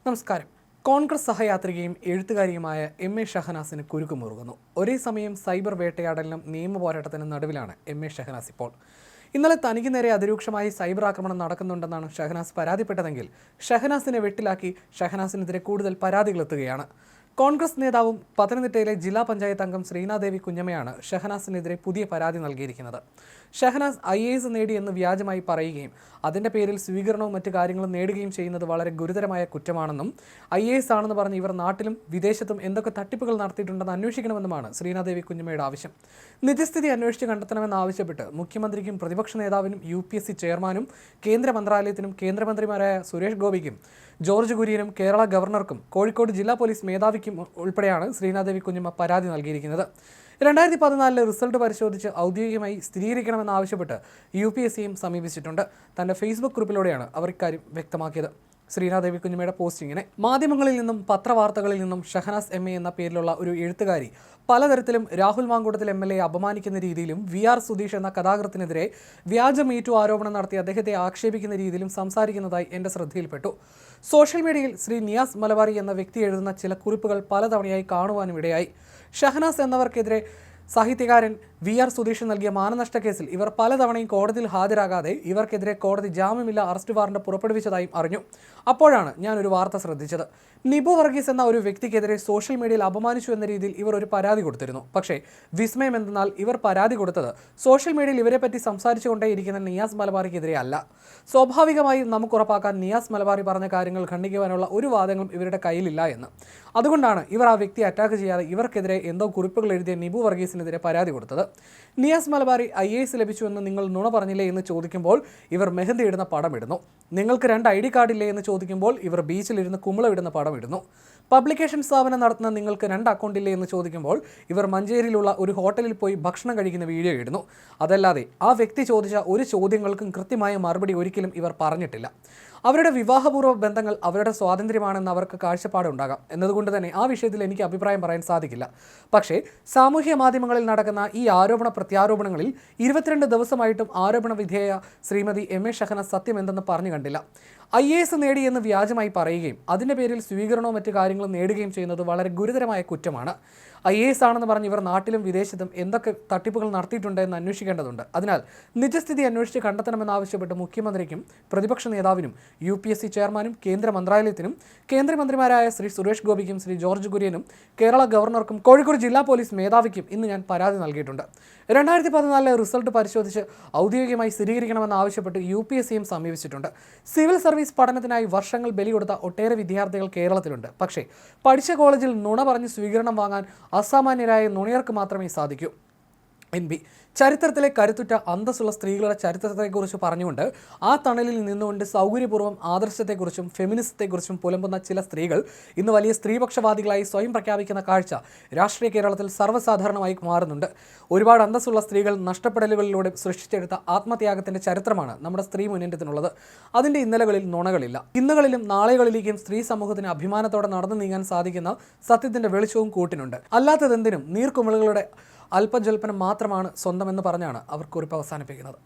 നമസ്കാരം. കോൺഗ്രസ് സഹയാത്രികയും എഴുത്തുകാരിയുമായ എം.എ. ഷഹനാസിന് കുരുക്കുമുറുകുന്നു. ഒരേ സമയം സൈബർ വേട്ടയാടലിനും നിയമ പോരാട്ടത്തിനും നടുവിലാണ് എം.എ. ഷഹനാസ് ഇപ്പോൾ. ഇന്നലെ തനിക്ക് നേരെ അതിരൂക്ഷമായി സൈബർ ആക്രമണം നടക്കുന്നുണ്ടെന്നാണ് ഷഹനാസ് പരാതിപ്പെട്ടതെങ്കിൽ ഷഹനാസിനെ വെട്ടിലാക്കി ഷഹനാസിനെതിരെ കൂടുതൽ പരാതികളെത്തുകയാണ്. കോൺഗ്രസ് നേതാവും പത്തനംതിട്ടയിലെ ജില്ലാ പഞ്ചായത്ത് അംഗം ശ്രീനാദേവി കുഞ്ഞമ്മയാണ് ഷഹനാസിനെതിരെ പുതിയ പരാതി നൽകിയിരിക്കുന്നത്. ഷഹനാസ് IAS നേടിയെന്ന് വ്യാജമായി പറയുകയും അതിൻ്റെ പേരിൽ സ്വീകരണവും മറ്റു കാര്യങ്ങളും നേടുകയും ചെയ്യുന്നത് വളരെ ഗുരുതരമായ കുറ്റമാണെന്നും IAS ആണെന്ന് പറഞ്ഞ് ഇവർ നാട്ടിലും വിദേശത്തും എന്തൊക്കെ തട്ടിപ്പുകൾ നടത്തിയിട്ടുണ്ടെന്ന് അന്വേഷിക്കണമെന്നുമാണ് ശ്രീനാദേവി കുഞ്ഞമ്മയുടെ ആവശ്യം. നിജസ്ഥിതി അന്വേഷിച്ച് കണ്ടെത്തണമെന്നാവശ്യപ്പെട്ട് മുഖ്യമന്ത്രിക്കും പ്രതിപക്ഷ നേതാവിനും UPSC ചെയർമാനും കേന്ദ്ര മന്ത്രാലയത്തിനും കേന്ദ്രമന്ത്രിമാരായ സുരേഷ് ഗോപിക്കും ജോർജ് കുര്യനും കേരള ഗവർണർക്കും കോഴിക്കോട് ജില്ലാ പോലീസ് മേധാവിക്കും ഉൾപ്പെടെയാണ് ശ്രീനാദേവി കുഞ്ഞമ്മ പരാതി നൽകിയിരിക്കുന്നത്. 2014 റിസൾട്ട് പരിശോധിച്ച് ഔദ്യോഗികമായി സ്ഥിരീകരിക്കണമെന്നാവശ്യപ്പെട്ട് UPSCയും സമീപിച്ചിട്ടുണ്ട്. തൻ്റെ ഫേസ്ബുക്ക് കുറിപ്പിലൂടെയാണ് അവർ ഇക്കാര്യം വ്യക്തമാക്കിയത്. ശ്രീനാദേവി കുഞ്ഞമ്മയുടെ പോസ്റ്റ് ഇങ്ങനെ: മാധ്യമങ്ങളിൽ നിന്നും പത്രവാർത്തകളിൽ നിന്നും ഷഹനാസ് MA എന്ന പേരിലുള്ള ഒരു എഴുത്തുകാരി പലതരത്തിലും രാഹുൽ മാങ്കൂട്ടത്തിൽ MLA അപമാനിക്കുന്ന രീതിയിലും VR സുധീഷ് എന്ന കഥാകൃത്തിനെതിരെ വ്യാജ മീറ്റു ആരോപണം നടത്തി അദ്ദേഹത്തെ ആക്ഷേപിക്കുന്ന രീതിയിലും സംസാരിക്കുന്നതായി എൻ്റെ ശ്രദ്ധയിൽപ്പെട്ടു. സോഷ്യൽ മീഡിയയിൽ ശ്രീ നിയാസ് മലബാറി എന്ന വ്യക്തി എഴുതുന്ന ചില കുറിപ്പുകൾ പലതവണയായി കാണുവാനും ഇടയായി. ഷഹനാസ് എന്നവർക്കെതിരെ സാഹിത്യകാരൻ VR സുധീഷ് നൽകിയ മാനനഷ്ട കേസിൽ ഇവർ പലതവണയും കോടതിയിൽ ഹാജരാകാതെ ഇവർക്കെതിരെ കോടതി ജാമ്യമില്ല അറസ്റ്റ് വാറണ്ട് പുറപ്പെടുവിച്ചതായും അറിഞ്ഞു. അപ്പോഴാണ് ഞാൻ ഒരു വാർത്ത ശ്രദ്ധിച്ചത്. നിബു വർഗീസ് എന്ന ഒരു വ്യക്തിക്കെതിരെ സോഷ്യൽ മീഡിയയിൽ അപമാനിച്ചു എന്ന രീതിയിൽ ഇവർ ഒരു പരാതി കൊടുത്തിരുന്നു. പക്ഷേ വിസ്മയം എന്തെന്നാൽ ഇവർ പരാതി കൊടുത്തത് സോഷ്യൽ മീഡിയയിൽ ഇവരെപ്പറ്റി സംസാരിച്ചുകൊണ്ടേയിരിക്കുന്ന നിയാസ് മലബാറിക്കെതിരെ അല്ല. സ്വാഭാവികമായും നമുക്ക് ഉറപ്പാക്കാൻ നിയാസ് മലബാറി പറഞ്ഞ കാര്യങ്ങൾ ഖണ്ഡിക്കുവാനുള്ള ഒരു വാദങ്ങളും ഇവരുടെ കയ്യിലില്ല എന്ന്. അതുകൊണ്ടാണ് ഇവർ ആ വ്യക്തിയെ അറ്റാക്ക് ചെയ്യാതെ ഇവർക്കെതിരെ എന്തോ കുറിപ്പുകൾ എഴുതിയ നിബു വർഗീസിനെതിരെ പരാതി കൊടുത്തത്. നിയാസ് മലബാറി IAS ലഭിച്ചുവെന്ന് നിങ്ങൾ നുണ പറഞ്ഞില്ലേ എന്ന് ചോദിക്കുമ്പോൾ ഇവർ മെഹന്തി ഇടുന്ന പടം ഇടുന്നു. നിങ്ങൾക്ക് 2 ID കാർഡില്ലേ എന്ന് ചോദിക്കുമ്പോൾ ഇവർ ബീച്ചിലിരുന്ന് കുമ്പളമിടുന്ന പടം ഇടുന്നു. പബ്ലിക്കേഷൻ സ്ഥാപനം നടത്തുന്ന നിങ്ങൾക്ക് 2 അക്കൗണ്ടില്ലേ എന്ന് ചോദിക്കുമ്പോൾ ഇവർ മഞ്ചേരിയിലുള്ള ഒരു ഹോട്ടലിൽ പോയി ഭക്ഷണം കഴിക്കുന്ന വീഡിയോ ഇടുന്നു. അതല്ലാതെ ആ വ്യക്തി ചോദിച്ച ഒരു ചോദ്യങ്ങൾക്കും കൃത്യമായ മറുപടി ഒരിക്കലും ഇവർ പറഞ്ഞിട്ടില്ല. അവരുടെ വിവാഹപൂർവ്വ ബന്ധങ്ങൾ അവരുടെ സ്വാതന്ത്ര്യമാണെന്ന് അവർക്ക് കാഴ്ചപ്പാടുണ്ടാകാം. എന്നതുകൊണ്ട് തന്നെ ആ വിഷയത്തിൽ എനിക്ക് അഭിപ്രായം പറയാൻ സാധിക്കില്ല. പക്ഷേ സാമൂഹ്യ മാധ്യമങ്ങളിൽ നടക്കുന്ന ഈ ആരോപണ പ്രത്യാരോപണങ്ങളിൽ 22 ദിവസമായിട്ടും ആരോപണ വിധേയ ശ്രീമതി M.A. ഷഹനാസ് സത്യം എന്തെന്ന് പറഞ്ഞു കണ്ടില്ല. IAS നേടിയെന്ന് വ്യാജമായി പറയുകയും അതിൻ്റെ പേരിൽ സ്വീകരണവും മറ്റു കാര്യങ്ങളും നേടുകയും ചെയ്യുന്നത് വളരെ ഗുരുതരമായ കുറ്റമാണ്. IAS ആണെന്ന് പറഞ്ഞ് ഇവർ നാട്ടിലും വിദേശത്തും എന്തൊക്കെ തട്ടിപ്പുകൾ നടത്തിയിട്ടുണ്ട് എന്ന് അന്വേഷിക്കേണ്ടതുണ്ട്. അതിനാൽ നിജസ്ഥിതി അന്വേഷിച്ച് കണ്ടെത്തണമെന്നാവശ്യപ്പെട്ട് മുഖ്യമന്ത്രിക്കും പ്രതിപക്ഷ നേതാവിനും UPSC ചെയർമാനും കേന്ദ്ര മന്ത്രാലയത്തിനും കേന്ദ്രമന്ത്രിമാരായ ശ്രീ സുരേഷ് ഗോപിക്കും ശ്രീ ജോർജ് കുര്യനും കേരള ഗവർണർക്കും കോഴിക്കോട് ജില്ലാ പോലീസ് മേധാവിക്കും ഇന്ന് ഞാൻ പരാതി നൽകിയിട്ടുണ്ട്. 2014 റിസൾട്ട് പരിശോധിച്ച് ഔദ്യോഗികമായി സ്ഥിരീകരിക്കണമെന്നാവശ്യപ്പെട്ട് UPSCയും സമീപിച്ചിട്ടുണ്ട്. സിവിൽ സർവീസ് പഠനത്തിനായി വർഷങ്ങൾ ബലി കൊടുത്ത ഒട്ടേറെ വിദ്യാർത്ഥികൾ കേരളത്തിലുണ്ട്. പക്ഷേ പഠിച്ച കോളേജിൽ നുണ പറഞ്ഞ് സ്വീകരണം വാങ്ങാൻ അസാമാന്യരായ നുണയർക്ക് മാത്രമേ സാധിക്കൂ. NB ചരിത്രത്തിലെ കരുത്തുറ്റ അന്തസ്സുള്ള സ്ത്രീകളുടെ ചരിത്രത്തെക്കുറിച്ച് പറഞ്ഞുകൊണ്ട് ആ തണലിൽ നിന്നുകൊണ്ട് സൗകര്യപൂർവ്വം ആദർശത്തെക്കുറിച്ചും ഫെമിനിസത്തെക്കുറിച്ചും പുലമ്പുന്ന ചില സ്ത്രീകൾ ഇന്ന് വലിയ സ്ത്രീപക്ഷവാദികളായി സ്വയം പ്രഖ്യാപിക്കുന്ന കാഴ്ച രാഷ്ട്രീയ കേരളത്തിൽ സർവ്വസാധാരണമായി മാറുന്നുണ്ട്. ഒരുപാട് അന്തസ്സുള്ള സ്ത്രീകൾ നഷ്ടപ്പെടലുകളിലൂടെ സൃഷ്ടിച്ചെടുത്ത ആത്മത്യാഗത്തിൻ്റെ ചരിത്രമാണ് നമ്മുടെ സ്ത്രീ മുന്നേറ്റത്തിനുള്ളത്. അതിൻ്റെ ഇന്നലകളിൽ നുണകളില്ല. ഇന്നുകളിലും നാളെകളിലേക്കും സ്ത്രീ സമൂഹത്തിന് അഭിമാനത്തോടെ നടന്നു നീങ്ങാൻ സാധിക്കുന്ന സത്യത്തിൻ്റെ വെളിച്ചവും കൂട്ടിനുണ്ട്. അല്ലാത്തതെന്തിനും നീർക്കുമിളുകളുടെ അല്പജൽപ്പനം മാത്രമാണ് സ്വന്തമെന്ന് പറഞ്ഞാണ് അവർ കുറിപ്പ് അവസാനിപ്പിക്കുന്നത്.